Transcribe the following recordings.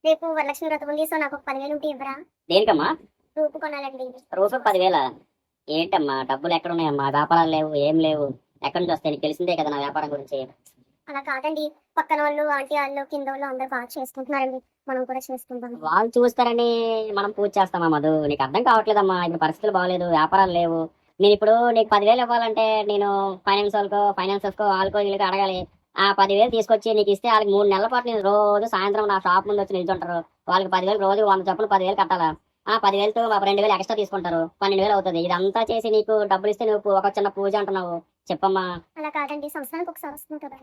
రేపు వరలక్ష్మి వ్రతం ఉంది. సో నాకు ఒక 10,000 ఉంటే ఇవ్వరా? దేనికమ్మా? రూపు కొనాలండి. రోజు 10,000? ఏంటమ్మా డబ్బులు ఎక్కడ ఉన్నాయమ్మా? వ్యాపారాలు లేవు, ఏం లేవు. ఎక్కడి నుంచి వస్తాయి? నీకు తెలిసిందే కదా నా వ్యాపారం గురించి. అలా కాదండి, పక్కన వాళ్ళు, ఆంటీ వాళ్ళు, కింద వాళ్ళు అందరూ బాగా చేసుకుంటున్నారండి. మనం కూడా చేసుకుంటాం. వాళ్ళు చూస్తారని మనం పూజ చేస్తామా మధు? నీకు అర్థం కావట్లేదమ్మా. ఇప్పుడు పరిస్థితులు బాగలేదు, వ్యాపారాలు లేవు. నేను ఇప్పుడు నీకు 10,000 ఇవ్వాలంటే నేను ఫైనాన్సర్స్కో వాళ్ళకో వీళ్ళకో అడగాలి. ఆ 10,000 తీసుకొచ్చి నీకు ఇస్తే వాళ్ళకి 3 నెలల పాటు నేను రోజు సాయంత్రం నా షాప్ ముందు వచ్చి నిల్చుంటారు. వాళ్ళకి 10,000 రోజు 100 చొప్పున 10,000 కట్టాలా? ఆ 10,000తో 2,000 ఎక్స్ట్రా తీసుకుంటారు. 12,000 అవుతుంది. ఇదంతా చేసి నీకు డబ్బులు ఇస్తే నువ్వు ఒక చిన్న పూజ అంటున్నావు. చెప్పమ్మా. అలా కాదండి, సంవత్సరానికి ఒకసారి వస్తుంది కదా.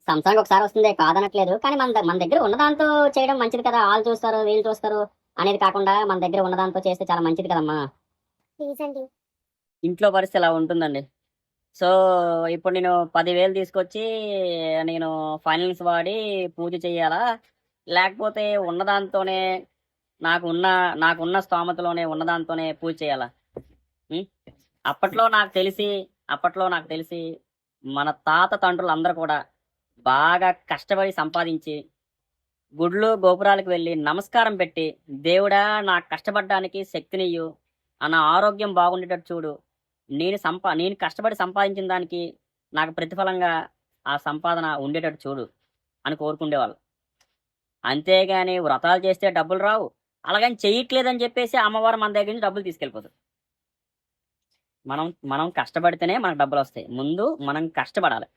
సంవత్సరానికి ఒకసారి వస్తుంది కాదనట్లేదు, కానీ మన దగ్గర ఉన్నదాంతో చేయడం మంచిది కదా. వాళ్ళు చూస్తారు, వీళ్ళు చూస్తారు అనేది కాకుండా మన దగ్గర ఉన్నదాంతో చేస్తే చాలా మంచిది కదమ్మా. ప్లీజ్ అండి. ఇంట్లో పరిస్థితి ఇలా ఉంటుందండి. సో ఇప్పుడు నేను 10,000 తీసుకొచ్చి నేను ఫైనాన్స్ వాడి పూజ చేయాలా? లేకపోతే ఉన్నదాంతోనే నాకున్న నాకున్న స్తోమతలోనే ఉన్నదాంతోనే పూజ చేయాలా? ఉం? అప్పట్లో నాకు తెలిసి మన తాత తండ్రులు అందరూ కూడా బాగా కష్టపడి సంపాదించి గుడ్లు గోపురాలకు వెళ్ళి నమస్కారం పెట్టి, దేవుడా నాకు కష్టపడడానికి శక్తినియ్యు, నా ఆరోగ్యం బాగుండేటట్టు చూడు, నేను కష్టపడి సంపాదించిన దానికి నాకు ప్రతిఫలంగా ఆ సంపాదన ఉండేటట్టు చూడు అని కోరుకుండేవాళ్ళు. అంతేగాని వ్రతాలు చేస్తే డబ్బులు రావు, అలాగని చేయట్లేదని చెప్పేసి అమ్మవారు మన దగ్గర నుంచి డబ్బులు తీసుకెళ్ళిపోతుంది. మనం మనం కష్టపడితేనే మనకు డబ్బులు వస్తాయి. ముందు మనం కష్టపడాలి,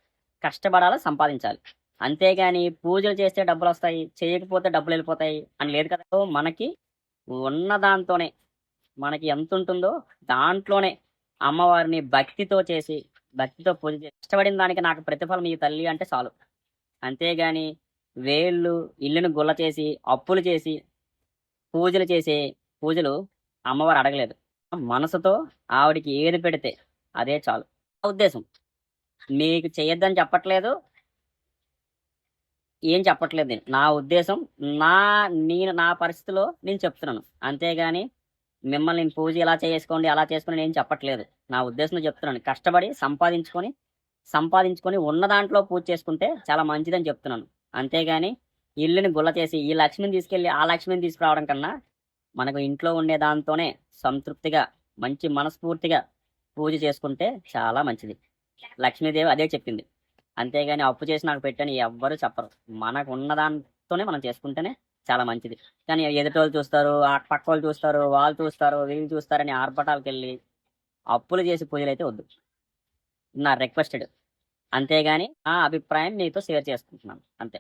సంపాదించాలి. అంతేగాని పూజలు చేస్తే డబ్బులు వస్తాయి, చేయకపోతే డబ్బులు వెళ్ళిపోతాయి అని లేదు కదా. మనకి ఉన్న దాంతోనే మనకి ఎంత ఉంటుందో దాంట్లోనే అమ్మవారిని భక్తితో పూజ చేసి కష్టపడిన దానికి నాకు ప్రతిఫలం ఈ తల్లి అంటే చాలు. అంతేగాని ఇల్లును గుల్ల చేసి అప్పులు చేసి పూజలు చేసే పూజలు అమ్మవారు అడగలేదు. మనసుతో ఆవిడికి ఏది పెడితే అదే చాలు. నా ఉద్దేశం మీకు చేయొద్దని చెప్పట్లేదు, ఏం చెప్పట్లేదు. నా ఉద్దేశం నా పరిస్థితిలో నేను చెప్తున్నాను. అంతేగాని మిమ్మల్ని నేను పూజ ఇలా చేసుకోండి అలా చేసుకోండి నేను చెప్పట్లేదు. నా ఉద్దేశంతో చెప్తున్నాను. కష్టపడి సంపాదించుకొని ఉన్న దాంట్లో పూజ చేసుకుంటే చాలా మంచిదని చెప్తున్నాను. అంతేగాని ఇల్లుని గుల్ల చేసి ఈ లక్ష్మిని తీసుకెళ్ళి ఆ లక్ష్మిని తీసుకురావడం కన్నా మనకు ఇంట్లో ఉండే దాంతోనే సంతృప్తిగా మంచి మనస్ఫూర్తిగా పూజ చేసుకుంటే చాలా మంచిది. లక్ష్మీదేవి అదే చెప్పింది. అంతేగాని అప్పు చేసి నాకు పెట్టని ఎవ్వరు చెప్పరు. మనకు ఉన్న దాంతోనే మనం చేసుకుంటేనే చాలా మంచిది. కానీ ఎదుటోళ్ళు చూస్తారు, ఆ పక్క వాళ్ళు చూస్తారు, వాళ్ళు చూస్తారు, వీళ్ళు చూస్తారని ఆర్భటాలకు వెళ్ళి అప్పులు చేసి పూజలు అయితే వద్దు. నా రిక్వెస్టెడ్. అంతేగాని నా అభిప్రాయం మీతో షేర్ చేసుకుంటున్నాను అంతే.